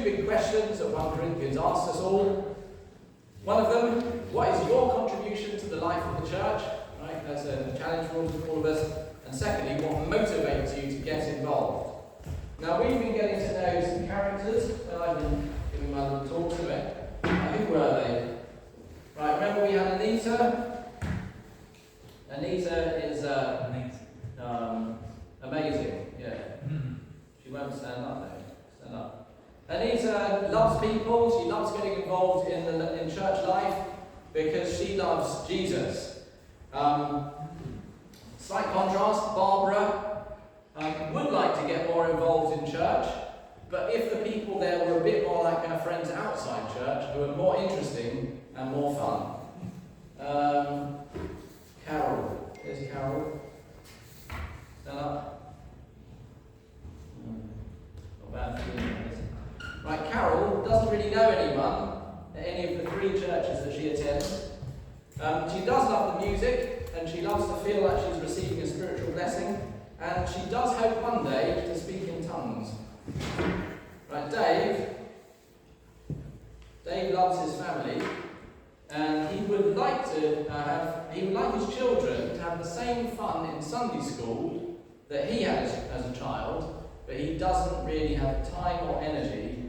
big questions that 1 Corinthians asks us all. One of them, what is your contribution to the life of the church? Right, that's a challenge for all of us. And secondly, what motivates you to get involved? Now, we've been getting to know some characters that I've been giving my little talk to it. Who were they? Right, remember we had Anita. Anita is amazing, yeah. She won't stand up though. Stand up. Anita loves people. She loves getting involved in church life because she loves Jesus. Slight contrast, Barbara would like to get more involved in church, but if the people there were a bit more like her friends outside church, who were more interesting and more fun. Carol. Here's Carol. Stand up. Not bad feeling. Right, Carol doesn't really know anyone at any of the 3 churches that she attends. She does love the music, and she loves to feel like she's receiving a spiritual blessing, and she does hope one day to speak in tongues. Right, Dave loves his family, and he would like his children to have the same fun in Sunday school that he had as a child, but he doesn't really have time or energy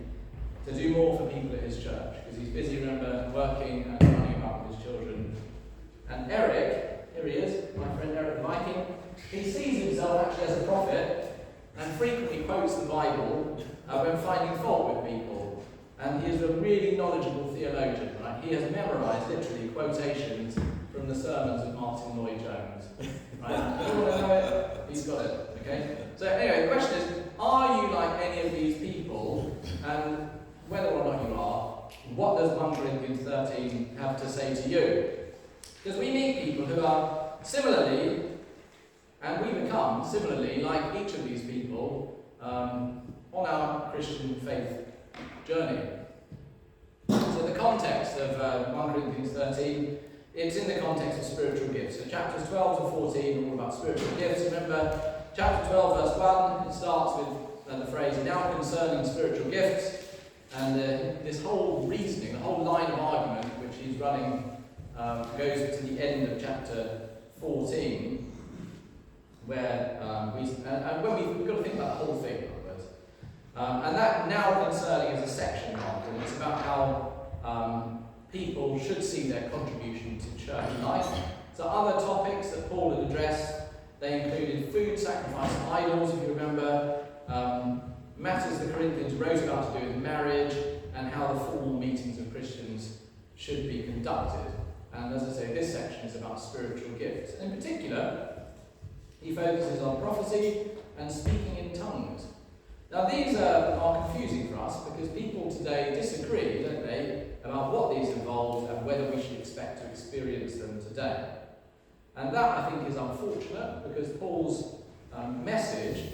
to do more for people at his church, because he's busy, remember, working and running about with his children. And Eric, here he is, my friend Eric the Viking, he sees himself actually as a prophet and frequently quotes the Bible when finding fault with people. And he is a really knowledgeable theologian, right? He has memorized literally quotations from the sermons of Martin Lloyd-Jones. Right? You want to know it? He's got it. Okay? So anyway, the question is, are you like any of these people? And whether or not you are, what does 1 Corinthians 13 have to say to you? Because we meet people who are similarly, and we become similarly like each of these people on our Christian faith journey. So the context of 1 Corinthians 13, it's in the context of spiritual gifts. So chapters 12 to 14 are all about spiritual gifts. Remember, chapter 12 verse 1, it starts with the phrase, now concerning spiritual gifts. And this whole reasoning, the whole line of argument which he's running goes to the end of chapter 14, where we've got to think about the whole thing, in other words. And that now concerning is a section mark, and it's about how people should see their contribution to church life. So other topics that Paul had addressed, they included food sacrifice to idols, if you remember, matters the Corinthians wrote about to do with marriage, and how the formal meetings of Christians should be conducted. And as I say, this section is about spiritual gifts. In particular, he focuses on prophecy and speaking in tongues. Now these are confusing for us because people today disagree, don't they, about what these involve and whether we should expect to experience them today. And that, I think, is unfortunate because Paul's message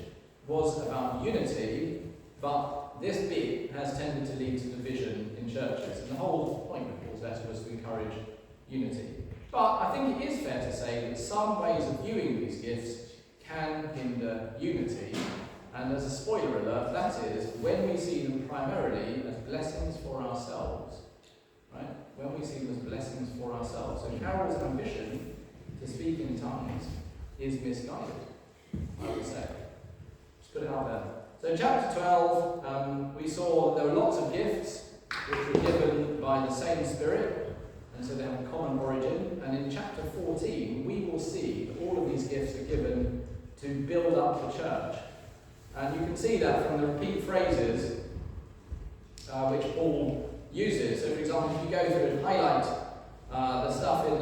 was about unity, but this bit has tended to lead to division in churches. And the whole point of Paul's letter was to encourage unity. But I think it is fair to say that some ways of viewing these gifts can hinder unity. And as a spoiler alert, that is when we see them primarily as blessings for ourselves. Right? When we see them as blessings for ourselves. So Carol's ambition to speak in tongues is misguided, I would say. Just put it out there. So in chapter 12, we saw there were lots of gifts which were given by the same Spirit, and so they have a common origin. And in chapter 14, we will see that all of these gifts are given to build up the church. And you can see that from the repeat phrases which Paul uses. So for example, if you go through and highlight the stuff in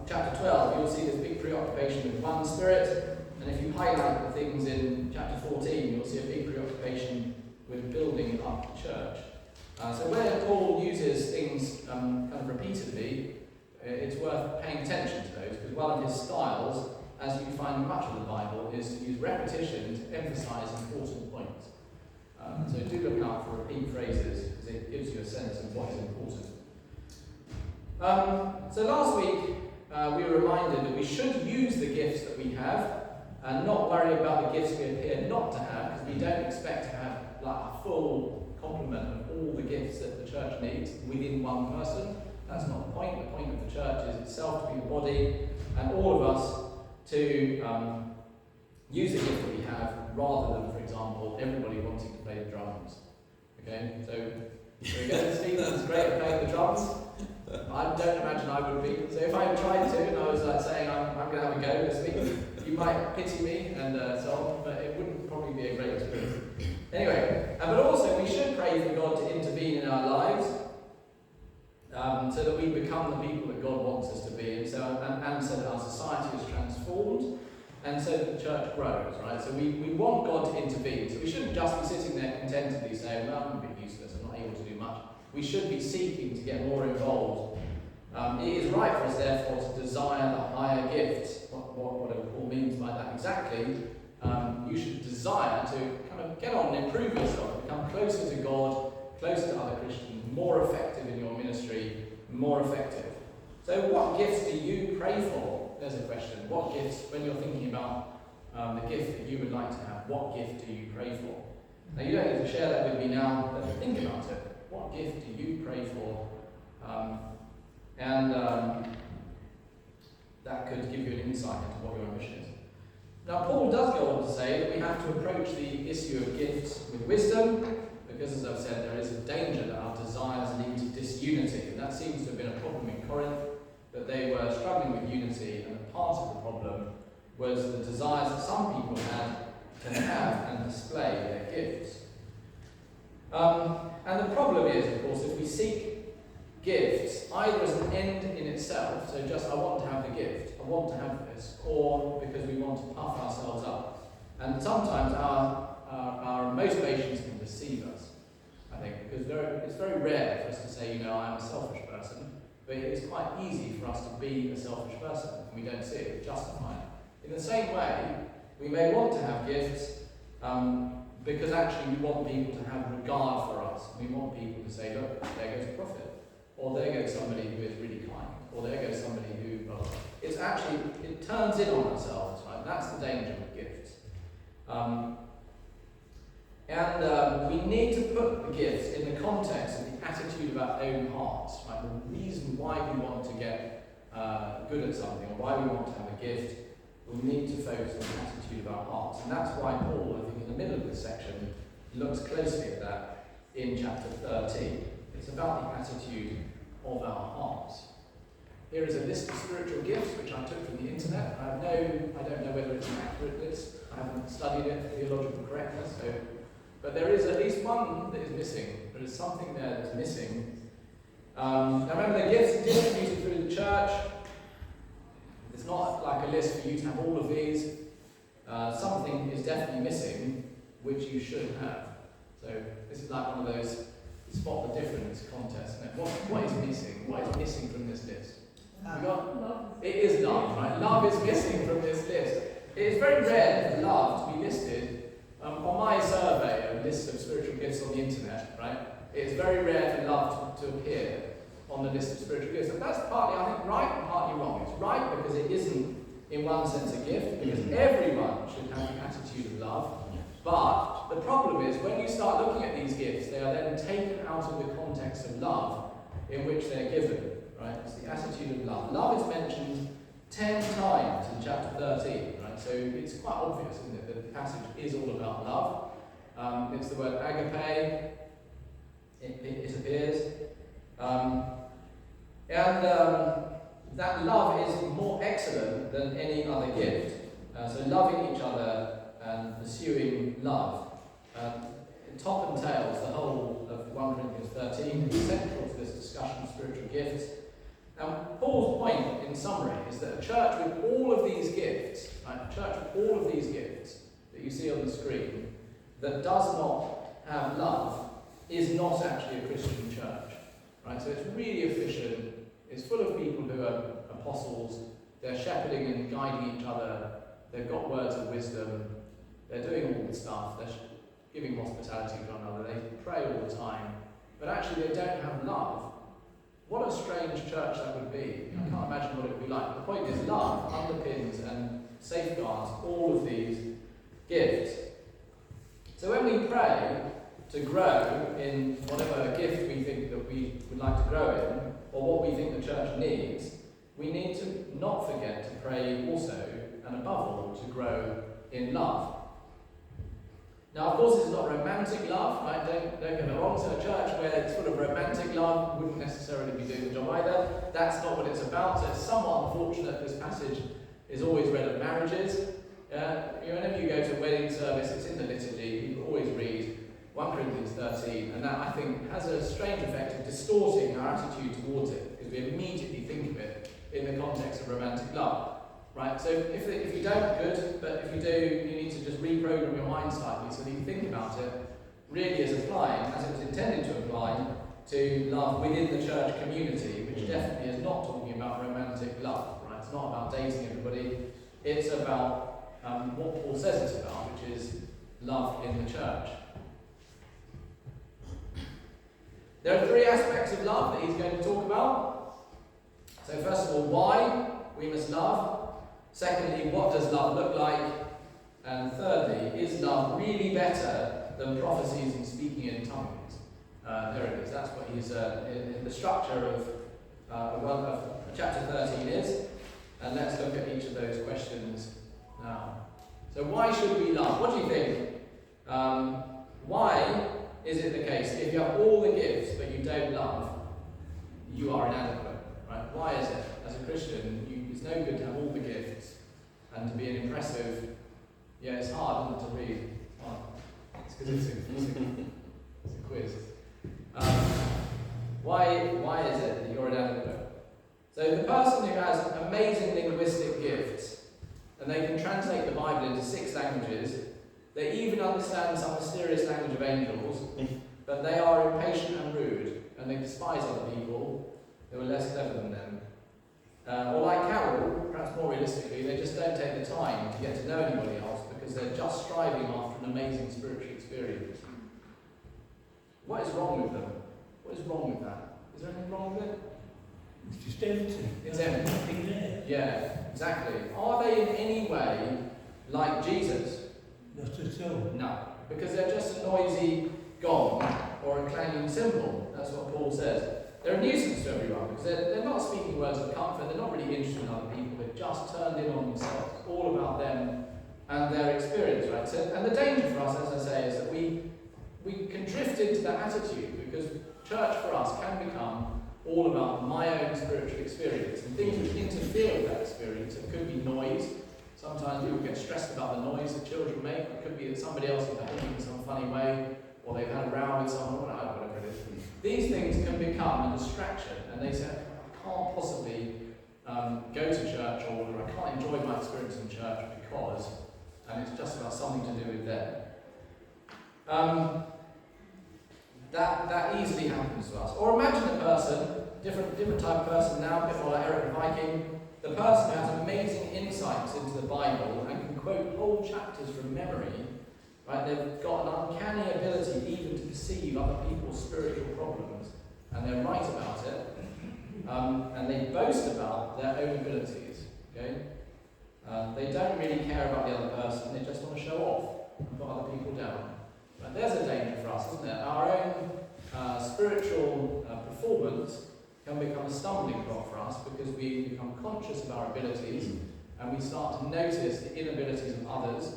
chapter 12, you'll see this big preoccupation with one Spirit. And if you highlight the things in chapter 14, you'll see a big preoccupation with building up the church. So where Paul uses things kind of repeatedly, it's worth paying attention to those, because one of his styles, as you find in much of the Bible, is to use repetition to emphasize important points. So do look out for repeat phrases, because it gives you a sense of what is important. So last week, we were reminded that we should use the gifts that we have, and not worry about the gifts we appear not to have, because we don't expect to have like a full complement of all the gifts that the church needs within one person. That's not the point. The point of the church is itself to be the body, and all of us to use the gift that we have, rather than, for example, everybody wanting to play the drums. Okay, so again, Stephen's great at playing the drums. I don't imagine I would be. So if I tried to, and I was like saying I'm going to have a go this week, you might pity me and so on, but it wouldn't probably be a great experience. Anyway, but also we should pray for God to intervene in our lives, so that we become the people that God wants us to be, and so that our society is transformed, and so that the church grows, right? So we want God to intervene. So we shouldn't just be sitting there contentedly saying, well, I'm a bit useless, I'm not able to do much. We should be seeking to get more involved. It is right for us, therefore, to desire the higher gifts. Whatever Paul means by that exactly, you should desire to kind of get on and improve yourself, become closer to God, closer to other Christians, more effective in your ministry, more effective. So what gifts do you pray for? There's a question. What gifts, when you're thinking about the gift that you would like to have, what gift do you pray for? Now you don't need to share that with me now, but think about it. What gift do you pray for? That could give you an insight into what your ambition is. Now Paul does go on to say that we have to approach the issue of gifts with wisdom, because as I've said, there is a danger that our desires lead to disunity, and that seems to have been a problem in Corinth, that they were struggling with unity, and a part of the problem was the desires that some people had to have and display their gifts. And the problem is, of course, if we seek gifts either as an end in itself, so just I want to have the gift, I want to have this, or because we want to puff ourselves up. And sometimes our motivations can deceive us, I think, because it's very rare for us to say, I'm a selfish person, but it is quite easy for us to be a selfish person, and we don't see it justified. In the same way, we may want to have gifts because actually we want people to have regard for us. We want people to say, look, there goes a prophet. Or there goes somebody who is really kind. Or there goes somebody who, it turns in on ourselves, right? That's the danger with gifts. We need to put the gifts in the context of the attitude of our own hearts, right? The reason why we want to get good at something, or why we want to have a gift, we need to focus on the attitude of our hearts. And that's why Paul, I think in the middle of this section, looks closely at that in chapter 13. It's about the attitude of our hearts. Here is a list of spiritual gifts which I took from the internet. I don't know whether it's an accurate list. I haven't studied it for theological correctness. But there is at least one that is missing. There is something there that's missing. Now remember, the gifts are distributed through the church. It's not like a list for you to have all of these. Something is definitely missing, which you should have. So this is like one of those spot the difference contests. What is missing? What is missing from this list? It is love, right? Love is missing from this list. It is very rare for love to be listed on my survey, a list of spiritual gifts on the internet, right? It is very rare for love to appear on the list of spiritual gifts. And that's partly, I think, right and partly wrong. It's right because it isn't, in one sense, a gift, because everyone should have the attitude of love. But the problem is, when you start looking at these gifts, they are then taken out of the context of love in which they're given. Right? It's the attitude of love. Love is mentioned 10 times in chapter 13. Right? So it's quite obvious, isn't it, that the passage is all about love. It's the word agape. It appears. That love is more excellent than any other gift. So loving each other and pursuing love. Top and tails, the whole of 1 Corinthians 13 is central to this discussion of spiritual gifts. And Paul's point, in summary, is that a church with all of these gifts, right, a church with all of these gifts that you see on the screen, that does not have love, is not actually a Christian church. Right? So it's really efficient, it's full of people who are apostles, they're shepherding and guiding each other, they've got words of wisdom, they're doing all the stuff, they're giving hospitality to one another, they pray all the time, but actually they don't have love. What a strange church that would be. I can't imagine what it would be like. The point is, love underpins and safeguards all of these gifts. So when we pray, to grow in whatever gift we think that we would like to grow in, or what we think the church needs, we need to not forget to pray also, and above all, to grow in love. Now, of course, this is not romantic love, right? Don't get me wrong. So a church where it's sort of romantic love wouldn't necessarily be doing the job either. That's not what it's about. So it's somewhat unfortunate this passage is always read at marriages. Whenever you go to a wedding service, it's in the liturgy. You always read 1 Corinthians 13, and that, I think, has a strange effect of distorting our attitude towards it, because we immediately think of it in the context of romantic love. Right, so if you don't, good, but if you do, you need to just reprogram your mind slightly so that you think about it really as applying, as it was intended to apply, to love within the church community, which definitely is not talking about romantic love, right? It's not about dating everybody, it's about what Paul says it's about, which is love in the church. There are 3 aspects of love that he's going to talk about. So first of all, why we must love. Secondly, what does love look like? And thirdly, is love really better than prophecies and speaking in tongues? There it is. That's what he's in the structure of chapter 13 is. And let's look at each of those questions now. So why should we love? What do you think? Why is it the case if you have all the gifts but you don't love, you are inadequate? Right? Why is it? As a Christian, it's no good to have all the gifts and to be an impressive. Yeah, it's hard, isn't it, to read? It's because it's a quiz. Why is it that you're inadequate? So the person who has amazing linguistic gifts, and they can translate the Bible into 6 languages, they even understand some mysterious language of angels, but they are impatient and rude, and they despise other people who are less clever than them. Or like Carol, perhaps more realistically, they just don't take the time to get to know anybody else because they're just striving after an amazing spiritual experience. What is wrong with them? What is wrong with that? Is there anything wrong with it? It's just empty. It's empty. Nothing there. Yeah, exactly. Are they in any way like Jesus? Not at all. No, because they're just a noisy gong or a clanging cymbal. That's what Paul says. They're a nuisance to everyone because they're not speaking words of comfort, they're not really interested in other people, they've just turned in on themselves. It's all about them and their experience, right? So, and the danger for us, as I say, is that we can drift into that attitude because church for us can become all about my own spiritual experience and things which interfere with that experience. It could be noise. Sometimes people get stressed about the noise that children make. It could be that somebody else is behaving in some funny way, or they've had a row with someone, or whatever it is. These things can become a distraction, and they say, I can't possibly go to church, or I can't enjoy my experience in church because, and it's just about something to do with them. That easily happens to us. Or imagine a person, different type of person now, a bit more like Eric the Viking, the person who has amazing insights into the Bible and can quote whole chapters from memory. Right? They've got an uncanny ability even to perceive other people's spiritual problems, and they're right about it, and they boast about their own abilities. Okay? They don't really care about the other person, they just want to show off and put other people down. Right? There's a danger for us, isn't there? Our own spiritual performance can become a stumbling block for us because we become conscious of our abilities and we start to notice the inabilities of others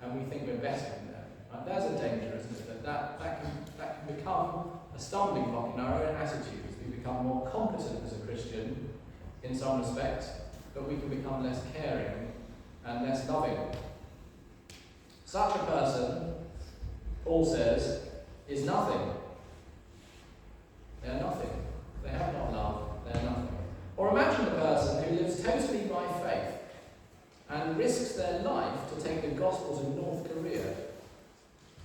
and we think we're better than them. Right? There's a danger, isn't it? That can become a stumbling block in our own attitudes. We become more competent as a Christian in some respects, but we can become less caring and less loving. Such a person, Paul says, is nothing. They are nothing. They have not love. They are nothing. Or imagine a person who lives totally by faith and risks their life to take the Gospels in North Korea,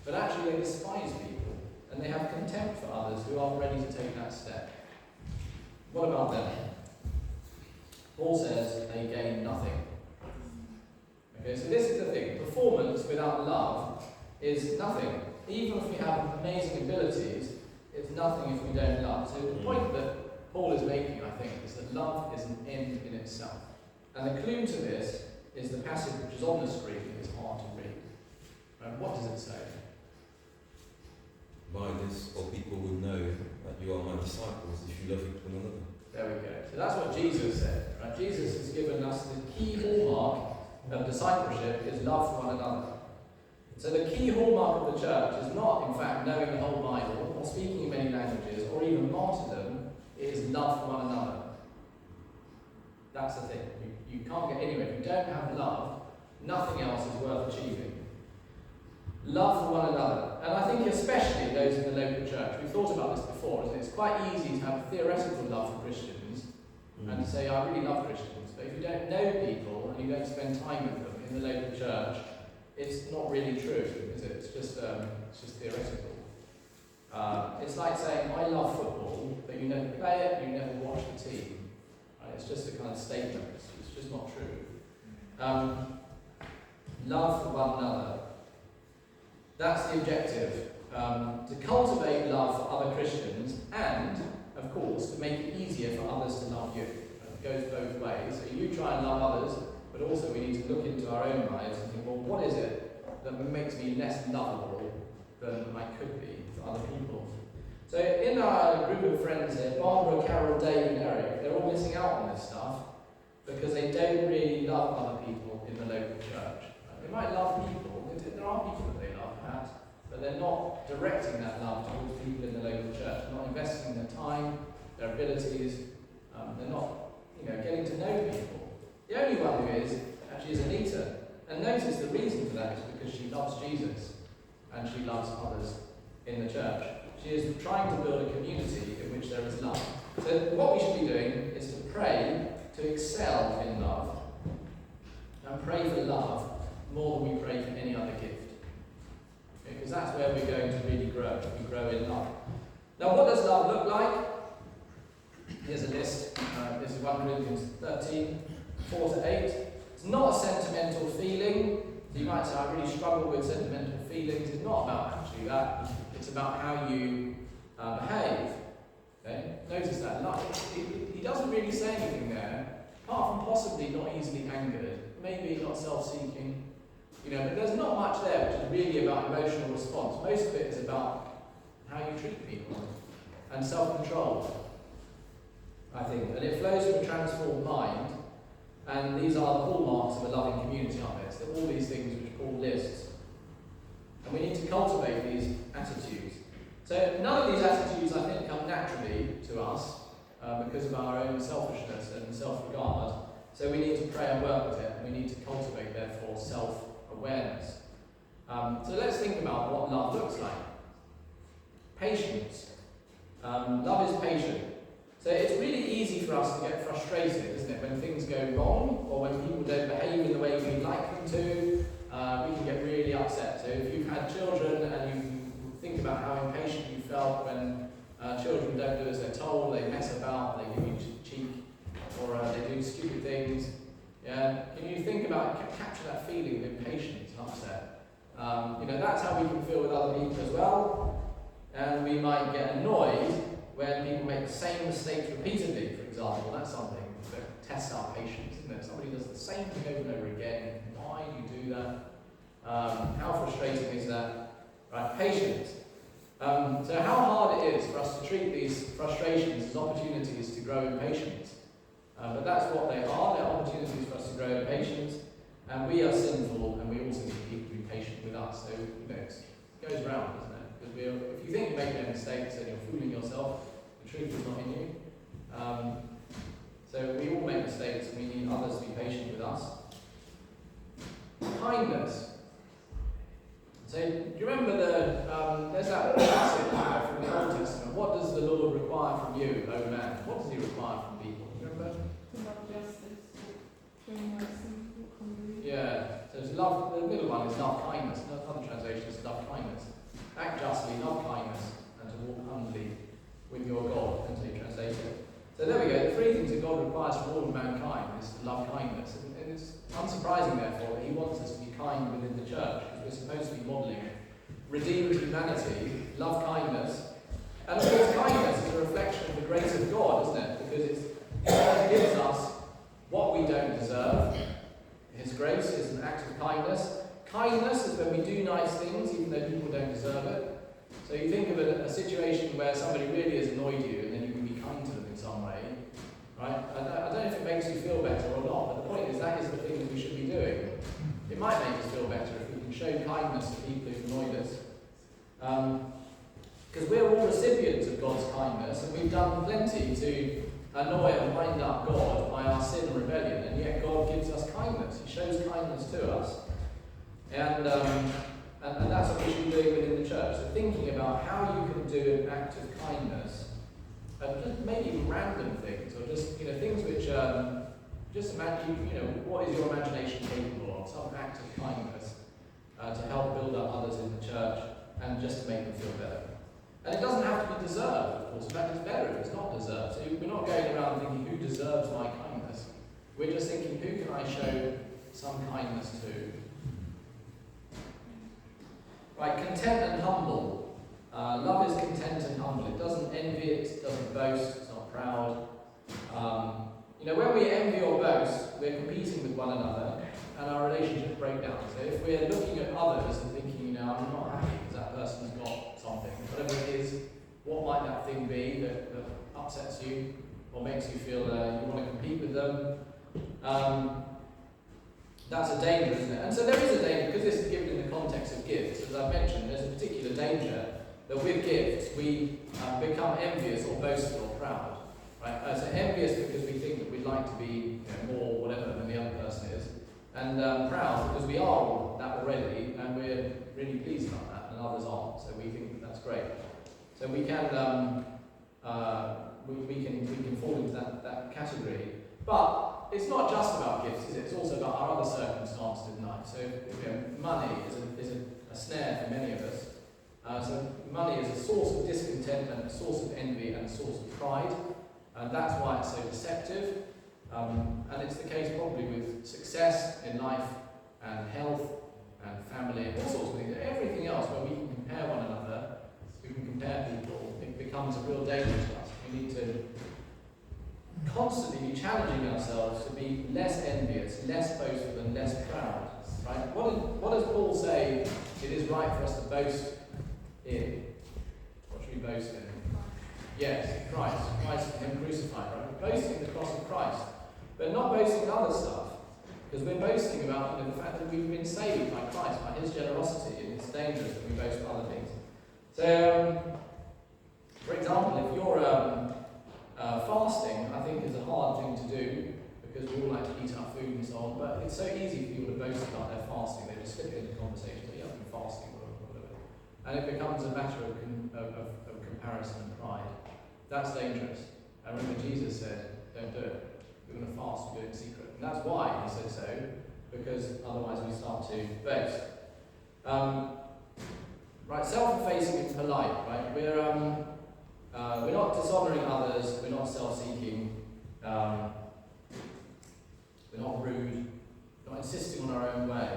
but actually they despise people and they have contempt for others who aren't ready to take that step. What about them? Paul says they gain nothing. Okay, so this is the thing. Performance without love is nothing. Even if we have amazing abilities, it's nothing if we don't love. So the point that Paul is making, I think, is that love is an end in itself. And the clue to this is the passage which is on the screen. It's hard to read. Right, what does it say? by this, or people will know that you are my disciples if you love one another. There we go. So that's what Jesus said. Right? Jesus has given us the key hallmark of discipleship is love for one another. So the key hallmark of the church is not, in fact, knowing the whole Bible, or speaking in many languages, or even martyrdom. It is love for one another. That's the thing. You can't get anywhere. If you don't have love, nothing else is worth achieving. Love for one another. And I think especially those in the local church. We've thought about this before, isn't it? It's quite easy to have theoretical love for Christians and to say, I really love Christians. But if you don't know people and you don't spend time with them in the local church, it's not really true, is it? It's just theoretical. It's like saying, I love football, but you never play it, you never watch the team. Right? It's just a kind of statement. It's just not true. Love for one another. That's the objective. To cultivate love for other Christians and, of course, to make it easier for others to love you. It goes both ways. So you try and love others, but also we need to look into our own lives and think, well, what is it that makes me less lovable than I could be to other people? So in our group of friends here, Barbara, Carol, Dave and Eric, they're all missing out on this stuff because they don't really love other people in the local church. They might love people. There are people that they love, perhaps, but they're not directing that love towards people in the local church. They're not investing their time, their abilities. They're not, getting to know people. The only one who is actually is Anita. And notice the reason for that is because she loves Jesus and she loves others in the church. She is trying to build a community in which there is love. So what we should be doing is to pray to excel in love and pray for love more than we pray for any other gift. Because that's where we're going to really grow. We grow in love. Now, what does love look like? Here's a list. This is 1 Corinthians 13, 4 to 8. It's not a sentimental feeling. So you might say, I really struggle with sentimental feelings. It's not about actually that. It's about how you behave. Okay? Notice that. He doesn't really say anything there, apart from possibly not easily angered, maybe not self-seeking. But there's not much there which is really about emotional response. Most of it is about how you treat people and self-control, I think. And it flows from a transformed mind. And these are the hallmarks of a loving community, aren't they? So all these things which Paul lists. And we need to cultivate these attitudes. So none of these attitudes, I think, come naturally to us because of our own selfishness and self-regard. So we need to pray and work with it. And we need to cultivate, therefore, self-awareness. So let's think about what love looks like. Patience. Love is patient. So it's really easy for us to get frustrated, isn't it, when things go wrong or when people don't behave in the way we'd like them to. We can get really upset. So if you've had children and you think about how impatient you felt when children don't do as they're told, they mess about, they give you cheek, or they do stupid things. Yeah, can you think about, capture that feeling of impatience and upset? That's how we can feel with other people as well. And we might get annoyed when people make the same mistakes repeatedly, for example. That's something that tests our patience, isn't it? Somebody does the same thing over and over again. Why do you do that? How frustrating is that? Right, patience. So how hard it is for us to treat these frustrations as opportunities to grow in patience. But that's what they are. They're opportunities for us to grow in patience. And we are sinful, and we also need people to be patient with us. So, it goes round, doesn't it? Because if you think you're making a mistake, then you're fooling yourself. The truth is not in you. So we all make mistakes, and we need others to be patient with us. Kindness. So, do you remember there's that passage from the Old Testament? What does the Lord require from you, O man? What does he require from people? Do you remember? To love justice, to show mercy, walk humbly. Yeah, so it's love. The middle one is love kindness. Another translation is love kindness. Act justly, love kindness, and to walk humbly with your God, until you translate it. So there we go. The three things that God requires from all of mankind is to love kindness. And it's unsurprising, therefore, that he wants us to be kind within the church, because we're supposed to be modelling redeemed humanity, love kindness. And of course, kindness is a reflection of the grace of God, isn't it? Because God gives us what we don't deserve. His grace is an act of kindness. Kindness is when we do nice things, even though people don't deserve it. So you think of a situation where somebody really has annoyed you and then you can be kind to them in some way, right? I don't know if it makes you feel better or not, but the point is that is the thing that we should be doing. It might make us feel better if we can show kindness to people who've annoyed us. Because we're all recipients of God's kindness, and we've done plenty to annoy and wind up God by our sin and rebellion, and yet God gives us kindness. He shows kindness to us. And that's what we should be doing within the church. So thinking about how you can do an act of kindness, just maybe even random things, or just things which just imagine, what is your imagination capable of? Some act of kindness to help build up others in the church and just to make them feel better. And it doesn't have to be deserved, of course. In fact, it's better if it's not deserved. So we're not going around thinking who deserves my kindness. We're just thinking who can I show some kindness to. Right, content and humble. Love is content and humble. It doesn't envy, it doesn't boast, it's not proud. When we envy or boast, we're competing with one another and our relationships break down. So if we're looking at others and thinking, I'm not happy because that person's got something, whatever it is, what might that thing be that upsets you or makes you feel you want to compete with them? That's a danger, isn't it? And so there is a danger, because this is given in the context of gifts. As I've mentioned, there's a particular danger that with gifts we become envious or boastful or proud. Right? So envious because we think that we'd like to be more whatever than the other person is, and proud because we are all that already, and we're really pleased about that, and others aren't. So we think that that's great. So we can we can fall into that category, but it's not just about gifts, is it? It's also about our other circumstances in life. So money is a snare for many of us. So money is a source of discontentment, a source of envy, and a source of pride. And that's why it's so deceptive. And it's the case probably with success in life and health and family and all sorts of things. Everything else where we can compare one another, we can compare people, it becomes a real danger to us. We need to constantly be challenging ourselves to be less envious, less boastful, and less proud. Right? What does Paul say it is right for us to boast in? What should we boast in? Yes, Christ and Him crucified, right? We're boasting in the cross of Christ, but not boasting in other stuff, because we're boasting about the fact that we've been saved by Christ, by His generosity, and it's dangerous that we boast about other things. So, for example, if you're fasting, I think is a hard thing to do, because we all like to eat our food and so on, but it's so easy for people to boast about their fasting. They just slip it into conversation, but yeah, I've been fasting, whatever. And it becomes a matter of comparison and pride. That's dangerous. I remember Jesus said, don't do it. We're going to fast, we do it in secret. And that's why He said so, because otherwise we start to boast. Right, self-effacing and polite, right? We're not dishonouring others, we're not self-seeking, we're not rude, not insisting on our own way,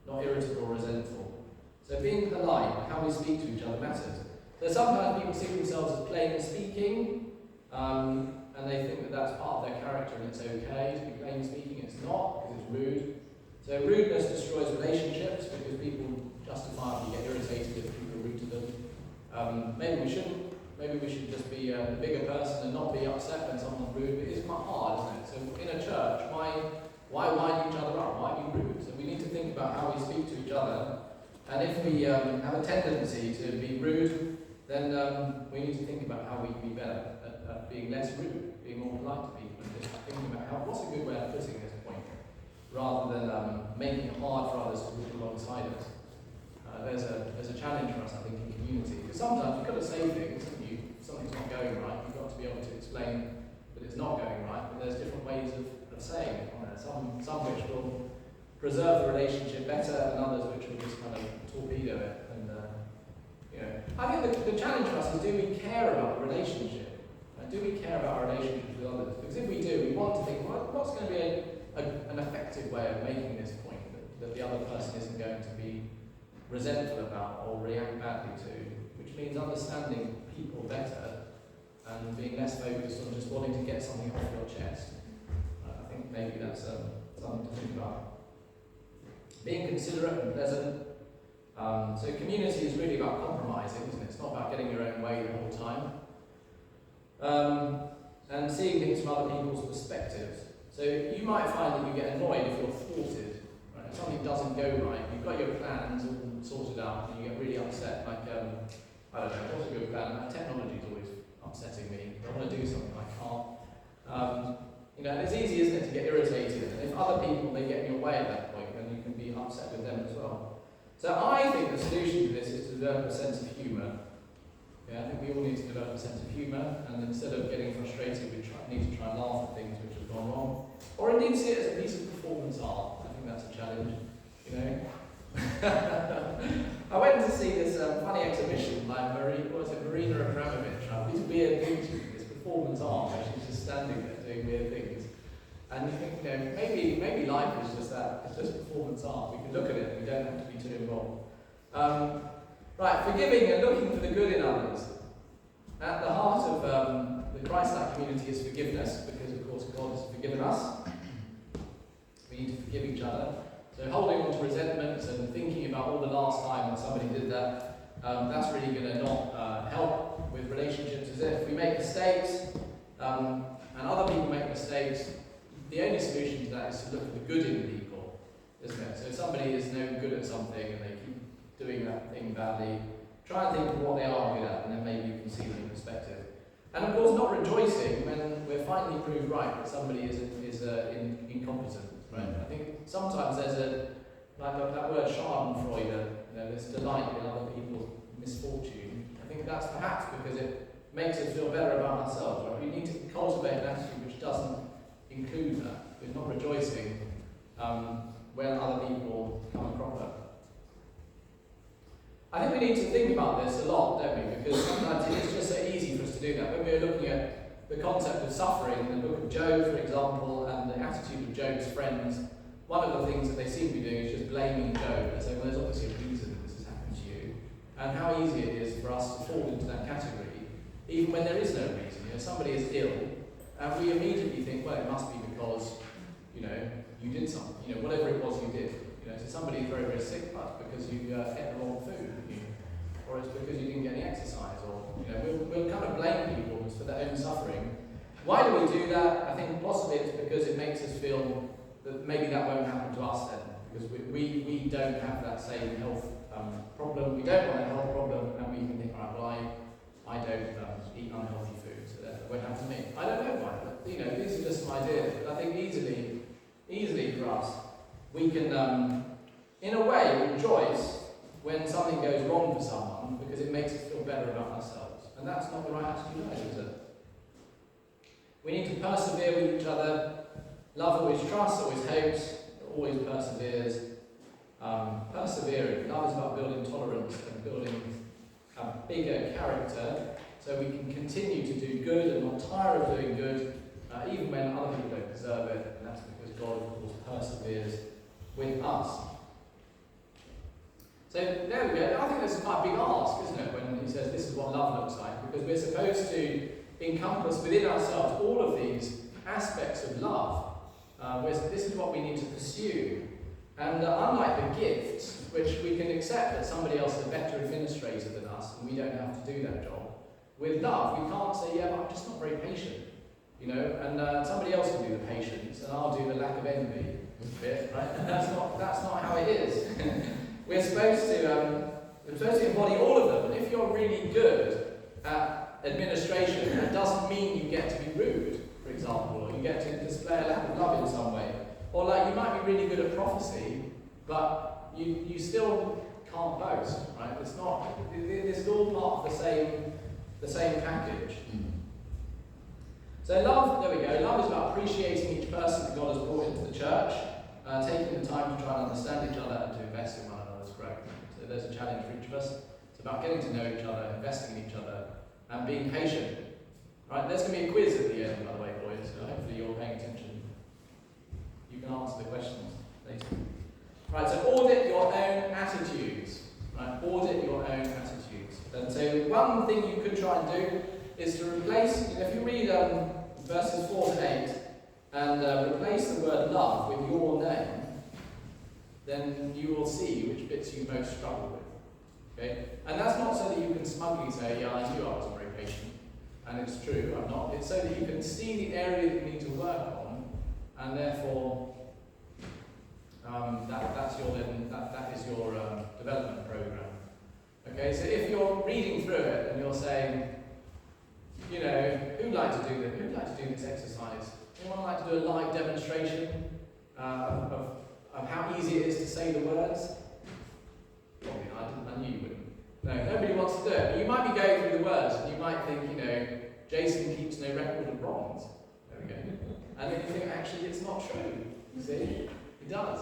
not irritable or resentful. So being polite, how we speak to each other matters. So sometimes people see themselves as plain speaking, and they think that that's part of their character and it's okay to be plain speaking. It's not, because it's rude. So rudeness destroys relationships because people justifiably get irritated if people are rude to them. Maybe we shouldn't. Maybe we should just be a bigger person and not be upset when someone's rude, but it's quite hard, isn't it? So in a church, why wind each other up? Why be rude? So we need to think about how we speak to each other, and if we have a tendency to be rude, then we need to think about how we can be better at being less rude, being more polite to people, and just thinking about what's a good way of putting this point, rather than making it hard for others to walk alongside us. There's a challenge for us, I think, in community, because sometimes you've got to say things, haven't you? If something's not going right, you've got to be able to explain that it's not going right, but there's different ways of saying it. Some which will preserve the relationship better, and others which will just kind of torpedo it. And I think the challenge for us is, do we care about the relationship? Do we care about our relationships with others? Because if we do, we want to think, well, what's going to be an effective way of making this point that the other person isn't going to be resentful about or react badly to, which means understanding people better and being less focused on just wanting to get something off your chest. I think maybe that's something to think about. Being considerate and pleasant, So community is really about compromising, isn't it? It's not about getting your own way the whole time. And seeing things from other people's perspectives. So you might find that you get annoyed if you're thwarted. Right? If something doesn't go right, you've got your plans all sorted out, and you get really upset. Like, I don't know, what's a good plan? Technology is always upsetting me. I want to do something, I can't. You know, it's easy, isn't it, to get irritated. And if other people, they get in your way at that point, then you can be upset with them as well. So I think the solution to this is to develop a sense of humour. Yeah, I think we all need to develop a sense of humour, and instead of getting frustrated, we need to try and laugh at things which have gone wrong. Or indeed see it as a piece of performance art. I think that's a challenge, you know. I went to see this funny exhibition by Marina Abramovich, right? These weird things, this performance art where she's just standing there doing weird things. And you think, you know, maybe life is just that, it's just performance art. We can look at it and we don't have to be too involved. Right, forgiving and looking for the good in others. At the heart of the Christ-like community is forgiveness, because of course God has forgiven us. We need to forgive each other. So holding on to resentments and thinking about all the last time when somebody did that, that's really going to not help with relationships. As if we make mistakes, and other people make mistakes, the only solution to that is to look for the good in people, isn't it? So if somebody is no good at something and they keep doing that thing badly, try and think of what they are good at, and then maybe you can see them in perspective. And of course, not rejoicing when we're finally proved right that somebody is incompetent. Right? I think sometimes there's that word Schadenfreude, you know, this delight in other people's misfortune. I think that's perhaps because it makes us feel better about ourselves. Right? We need to cultivate an attitude which doesn't include that. We're not rejoicing when other people come a cropper. I think we need to think about this a lot, don't we? Because sometimes it's just so easy for us to do that. When we're looking at the concept of suffering in the book of Job, for example, and the attitude of Job's friends, one of the things that they seem to be doing is just blaming Job and saying, well, there's obviously a reason that this has happened to you. And how easy it is for us to fall into that category, even when there is no reason. You know, somebody is ill, and we immediately think, well, it must be because, you know, you did something, you know, whatever it was you did. You know, so somebody is very, very sick, but because you ate the wrong food, or it's because you didn't get any exercise, or, you know, we'll kind of blame people for their own suffering. Why do we do that? I think possibly it's because it makes us feel that maybe that won't happen to us then, because we don't have that same health problem. We don't want a health problem, and we can think, right, well, I don't eat unhealthy food, so that won't happen to me. I don't know why, but you know, these are just some ideas. But I think easily for us, we can, in a way, rejoice when something goes wrong for someone, because it makes us feel better about ourselves. And that's not the right attitude either, is it? We need to persevere with each other. Love always trusts, always hopes, always perseveres. Persevering. Love is about building tolerance and building a bigger character, so we can continue to do good and not tire of doing good, even when other people don't deserve it. And that's because God, of course, perseveres with us. So there we go. I think that's quite a big ask, isn't it, when he says this is what love looks like, because we're supposed to encompass within ourselves all of these aspects of love. This is what we need to pursue. And unlike the gifts, which we can accept that somebody else is a better administrator than us, and we don't have to do that job, with love, we can't say, yeah, but I'm just not very patient, you know, and somebody else can do the patience, and I'll do the lack of envy bit, right? And that's not how it is. We're supposed to embody all of them, and if you're really good at administration, that doesn't mean you get to be rude, for example, or you get to display a lack of love in some way. Or like you might be really good at prophecy, but you still can't boast, right? It's all part of the same package. So love, there we go, love is about appreciating each person that God has brought into the church, taking the time to try and understand each other and to invest in one another's growth. So there's a challenge for each of us. It's about getting to know each other, investing in each other, and being patient. Right, there's going to be a quiz at the end, by the way, boys, so hopefully you're paying attention. You can answer the questions later. Right, so audit your own attitudes. Right, audit your own attitudes. And so one thing you could try and do is to replace, if you read verses 4 to 8, and replace the word love with your name, then you will see which bits you most struggle with. Okay? And that's not so that you can smugly say, yeah, I knew I wasn't very patient. And it's true, I'm not. It's so that you can see the area that you need to work on, and therefore that is your development program. Okay, so if you're reading through it and you're saying, you know, who'd like to do this exercise? Anyone like to do a live demonstration of how easy it is to say the words? Probably I knew you wouldn't. No, nobody wants to do it. But you might be going through the words and you might think, you know, Jason keeps no record of wrongs. There we go. And then you think, actually, it's not true. You see? He does.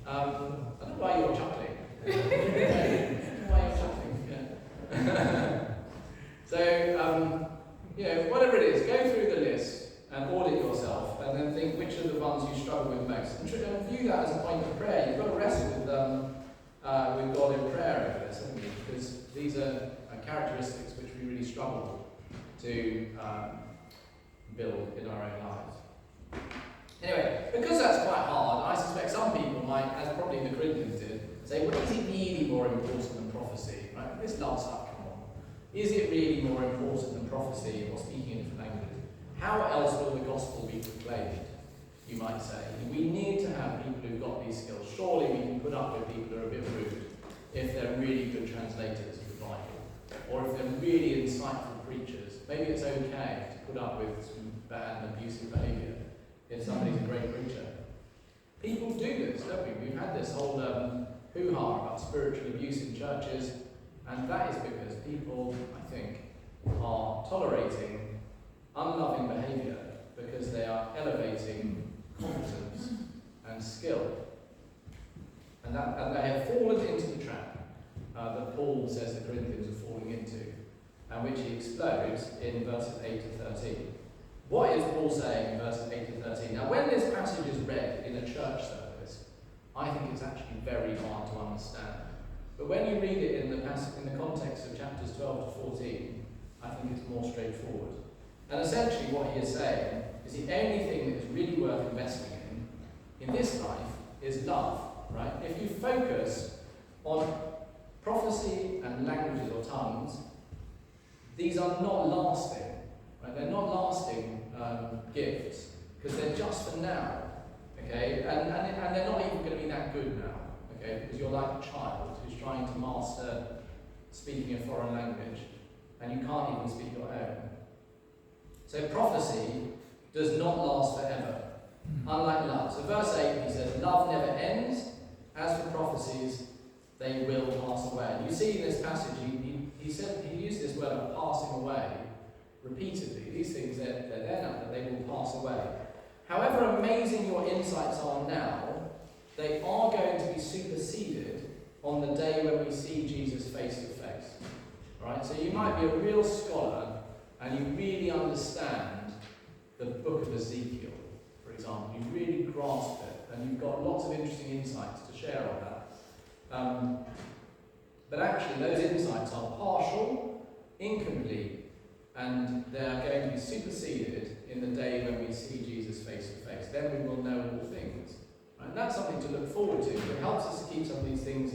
I don't know why you're chuckling. I don't know why you're chuckling. Yeah. So, you know, whatever it is, go through the list and audit yourself, and then think which are the ones you struggle with most. And view that as a point of prayer. You've got to wrestle with God in prayer over this, haven't you? Because these are characteristics which we really struggle to build in our own lives. Anyway, because that's quite hard, I suspect some people might, as probably the Corinthians did, say, well, is it really more important than prophecy? Right? This love stuff, come on. Is it really more important than prophecy or speaking in different languages? How else will the gospel be proclaimed, you might say? We need to have people who've got these skills. Surely we can put up with people who are a bit rude if they're really good translators of the Bible, or if they're really insightful preachers. Maybe it's okay to put up with some bad and abusive behaviour if somebody's a great preacher. People do this, don't we? We've had this whole hoo-ha about spiritual abuse in churches, and that is because people, I think, are tolerating unloving behaviour because they are elevating competence and skill. And they have fallen into the trap that Paul says the Corinthians are falling into, and which he explodes in verses 8 to 13. What is Paul saying in verses 8 to 13? Now, when this passage is read in a church service, I think it's actually very hard to understand. But when you read it in the context of chapters 12 to 14, I think it's more straightforward. And essentially what he is saying is the only thing that is really worth investing in this life is love, right? If you focus on prophecy and languages or tongues, these are not lasting, right? They're not lasting gifts, because they're just for now, okay? And they're not even going to be that good now, okay? Because you're like a child who's trying to master speaking a foreign language, and you can't even speak your own. So prophecy does not last forever, unlike love. So verse 8, he says, love never ends. As for prophecies, they will pass away. You see in this passage, he used this word of passing away repeatedly. These things, they're there now, that they will pass away. However amazing your insights are now, they are going to be superseded on the day when we see Jesus face to face. Right? So you might be a real scholar and you really understand the book of Ezekiel, for example. You really grasp it and you've got lots of interesting insights to share on that. But actually those insights are partial, incomplete, and they are going to be superseded in the day when we see Jesus face to face. Then we will know all things. Right? And that's something to look forward to. It helps us to keep some of these things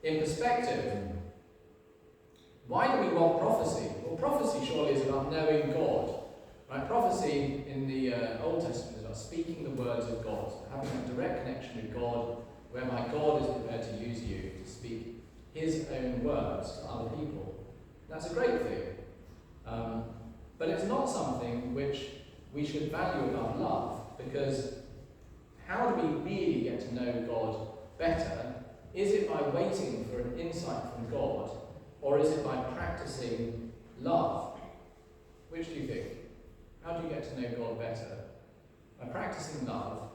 in perspective. Why do we want prophecy? Well, prophecy surely is about knowing God. Right? Prophecy in the Old Testament is about speaking the words of God, having a direct connection with God, whereby God is prepared to use you to speak his own words to other people. That's a great thing. But it's not something which we should value above love, because how do we really get to know God better? Is it by waiting for an insight from God, or is it by practicing love? Which do you think? How do you get to know God better? By practicing love,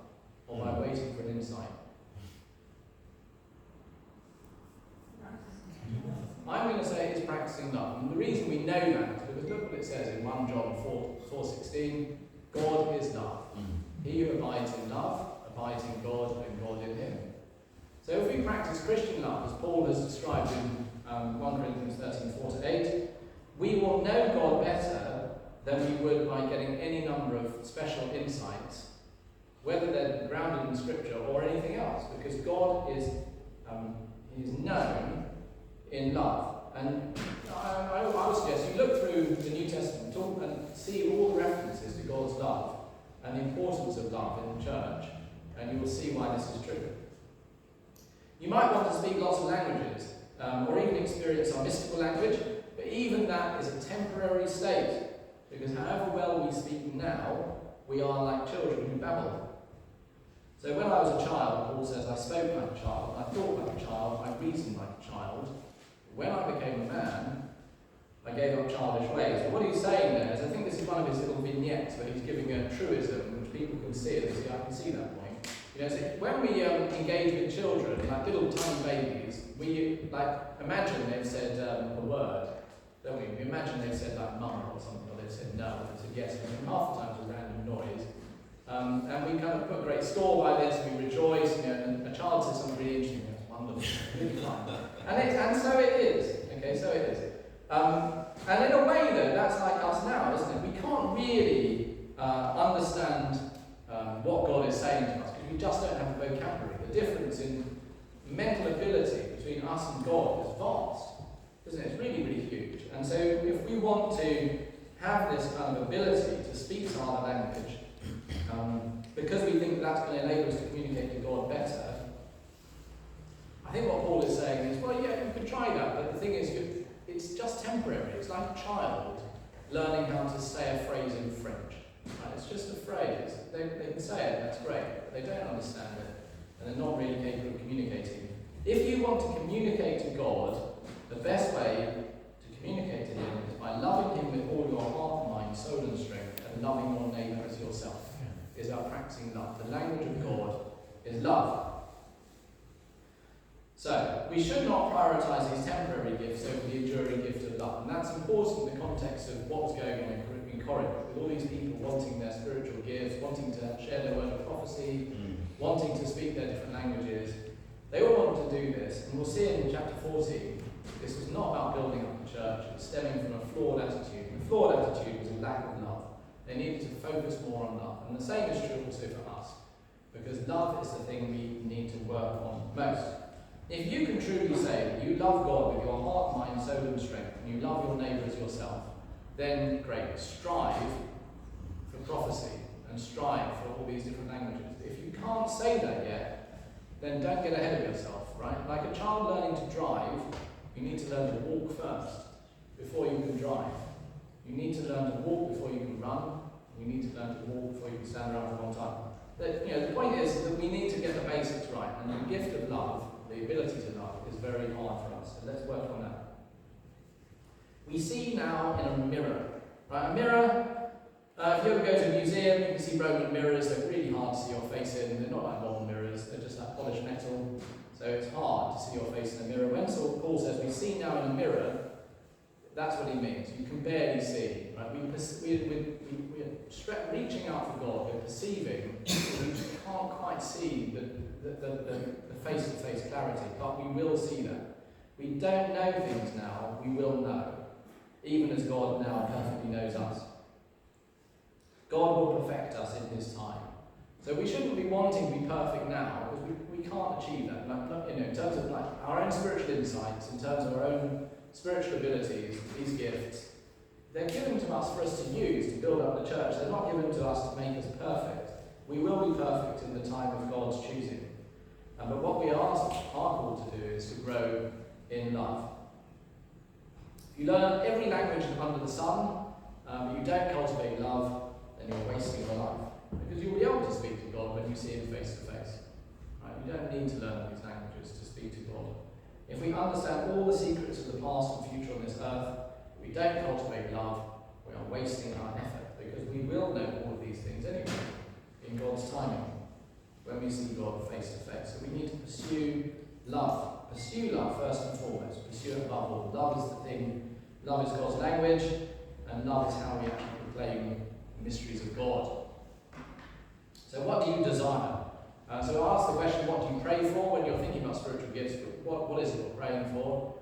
or by waiting for an insight? I'm going to say it's practicing love. And the reason we know that is because look what it says in 1 John 4:16. God is love. He who abides in love abides in God and God in him. So if we practice Christian love, as Paul has described in 1 Corinthians 13:4-8, we will know God better than we would by getting any number of special insights, whether they're grounded in Scripture or anything else, because God is known in love. And I would suggest you look through the New Testament and see all the references to God's love and the importance of love in the church, and you will see why this is true. You might want to speak lots of languages, or even experience our mystical language, but even that is a temporary state, because however well we speak now, we are like children who babble. So when I was a child, Paul says, I spoke like a child, I thought like a child, I reasoned like a child. When I became a man, I gave up childish ways. But what he's saying there is, I think this is one of his little vignettes where he's giving a truism which people can see, and they say, I can see that point. You know, so when we engage with children, like little tiny babies, we imagine they've said a word, don't we? We imagine they've said like mum or something, or they've said no, or they've said yes, and half the time it's a random noise. And we kind of put great store by this, we rejoice, you know, and a child says something really interesting, it's wonderful, really fun. And so it is, okay, so it is. And in a way though, that's like us now, isn't it? We can't really understand what God is saying to us, because we just don't have the vocabulary. The difference in mental ability between us and God is vast, isn't it? It's really, really huge. And so if we want to have this kind of ability to speak some other language, because we think that's going to enable us to communicate to God better, I think what Paul is saying is, well, yeah, you could try that, but the thing is, it's just temporary. It's like a child learning how to say a phrase in French. Right? It's just a phrase. They can say it, that's great, but they don't understand it, and they're not really capable of communicating. If you want to communicate to God, the best way to communicate to Him is by loving Him with all your heart, mind, soul, and strength, and loving your neighbour as yourself. Is about practicing love. The language of God is love. So, we should not prioritise these temporary gifts over the enduring gift of love. And that's important in the context of what was going on in Corinth, with all these people wanting their spiritual gifts, wanting to share their word of prophecy, wanting to speak their different languages. They all wanted to do this, and we'll see in chapter 14, this was not about building up the church, it was stemming from a flawed attitude. And the flawed attitude was a lack of love. They needed to focus more on love. And the same is true also for us, because love is the thing we need to work on most. If you can truly say that you love God with your heart, mind, soul and strength, and you love your neighbour as yourself, then great, strive for prophecy and strive for all these different languages. If you can't say that yet, then don't get ahead of yourself, right? Like a child learning to drive, you need to learn to walk first before you can drive. You need to learn to walk before you can run. You need to learn to walk before you can stand around for a long time. The point is that we need to get the basics right, and the gift of love, the ability to love, is very hard for us. So let's work on that. We see now in a mirror. Right? A mirror, if you ever go to a museum, you can see Roman mirrors. They're really hard to see your face in. They're not like modern mirrors. They're just like polished metal. So it's hard to see your face in a mirror. When Paul says we see now in a mirror, that's what he means. You can barely see. Right? We're reaching out for God. We're perceiving. We can't quite see the face-to-face clarity, but we will see that. We don't know things now. We will know, even as God now perfectly knows us. God will perfect us in His time. So we shouldn't be wanting to be perfect now, because we can't achieve that. In terms of our own spiritual insights, in terms of our own spiritual abilities, these gifts, they're given to us for us to use to build up the church. They're not given to us to make us perfect. We will be perfect in the time of God's choosing. But what we are called to do is to grow in love. If you learn every language under the sun, but you don't cultivate love, then you're wasting your life. Because you'll be able to speak to God when you see Him face to face. Right? You don't need to learn these languages to speak to God. If we understand all the secrets of the past and future on this earth, if we don't cultivate love, we are wasting our effort, because we will know all of these things anyway, in God's timing, when we see God face to face. So we need to pursue love. Pursue love first and foremost. Pursue it above all. Love is the thing. Love is God's language, and love is how we actually proclaim the mysteries of God. So what do you desire? So I ask the question, what do you pray for when you're thinking about spiritual gifts? What is it you're praying for?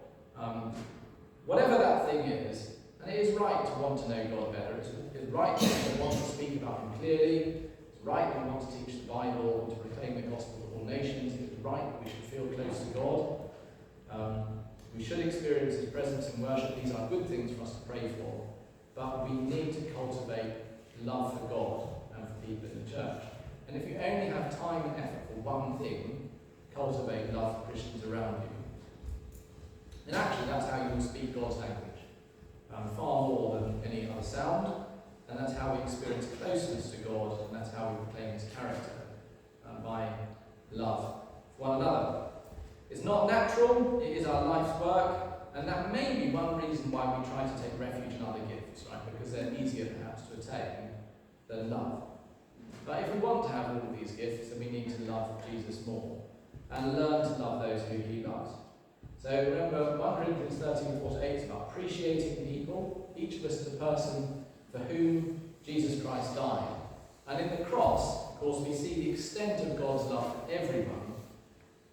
Whatever that thing is, and it is right to want to know God better. It's right to want to speak about Him clearly. It's right that we want to teach the Bible and to proclaim the gospel to all nations. It's right that we should feel close to God. We should experience His presence in worship. These are good things for us to pray for. But we need to cultivate love for God and for people in the church. And if you only have time and effort for one thing, cultivate love for Christians around you. And actually, that's how you will speak God's language, far more than any other sound. And that's how we experience closeness to God, and that's how we proclaim His character, by love for one another. It's not natural, it is our life's work, and that may be one reason why we try to take refuge in other gifts, right? Because they're easier perhaps to attain than love. But if we want to have all of these gifts, then we need to love Jesus more and learn to love those who He loves. So remember, 1 Corinthians 13:4-8 is about appreciating people. Each of us is a person for whom Jesus Christ died. And in the cross, of course, we see the extent of God's love for everyone.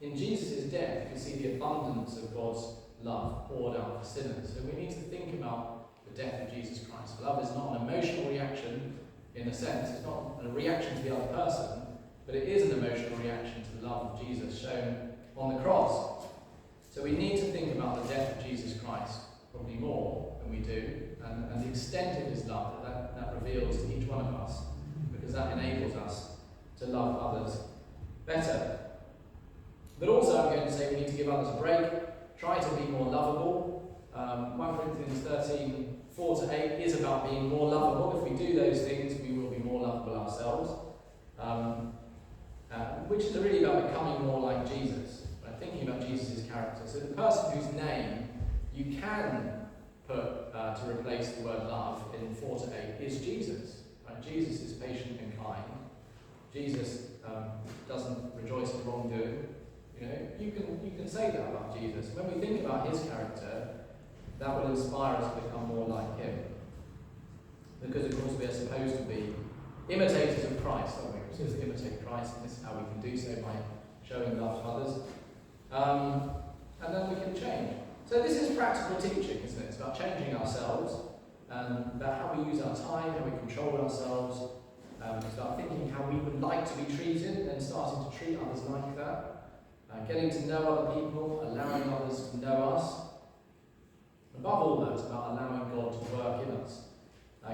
In Jesus' death, we see the abundance of God's love poured out for sinners. So we need to think about the death of Jesus Christ. Love is not an emotional reaction, in a sense. It's not a reaction to the other person, but it is an emotional reaction to the love of Jesus shown on the cross. So we need to think about the death of Jesus Christ, probably more than we do, and the extent of His love that reveals to each one of us, because that enables us to love others better. But also I'm going to say we need to give others a break, try to be more lovable. 1 Corinthians 13:4-8 is about being more lovable. If we do those things, we will be more lovable ourselves. Which is really about becoming more like Jesus, right? Thinking about Jesus' character. So the person whose name you can put to replace the word love in 4-8 is Jesus. Right? Jesus is patient and kind. Jesus doesn't rejoice in wrongdoing. You know, you can say that about Jesus. When we think about His character, that will inspire us to become more like Him. Because of course we are supposed to be imitators of Christ, aren't we? We're supposed to imitate Christ, and this is how we can do so, by showing love to others. And then we can change. So this is practical teaching, isn't it? It's about changing ourselves, and about how we use our time, how we control ourselves. It's about thinking how we would like to be treated, and starting to treat others like that. Getting to know other people, allowing others to know us. Above all that, it's about allowing God to work in us.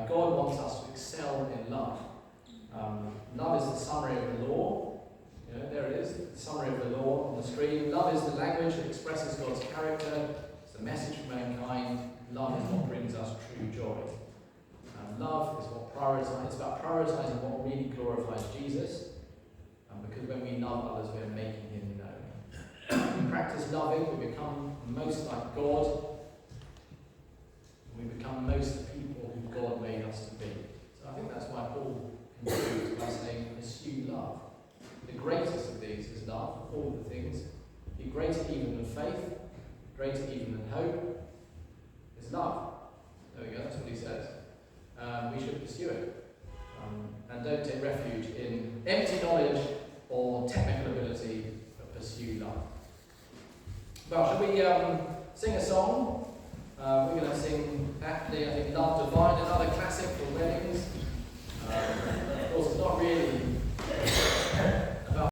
God wants us to excel in love. Love is the summary of the law. You know, there it is, the summary of the law on the screen. Love is the language that expresses God's character. It's the message for mankind. Love is what brings us true joy. Love is what it's about prioritising what really glorifies Jesus. Because when we love others, we're making Him known. We practice loving, we become most like God. We become most the people who God made us to be. So I think that's why Paul concludes by saying, pursue love. The greatest of these is love, of all the things. The greater even than faith, greater even than hope, is love. There we go, that's what he says. We should pursue it. And don't take refuge in empty knowledge or technical ability, but pursue love. Well, shall we sing a song? We're going to sing, actually, I think, Love Divine.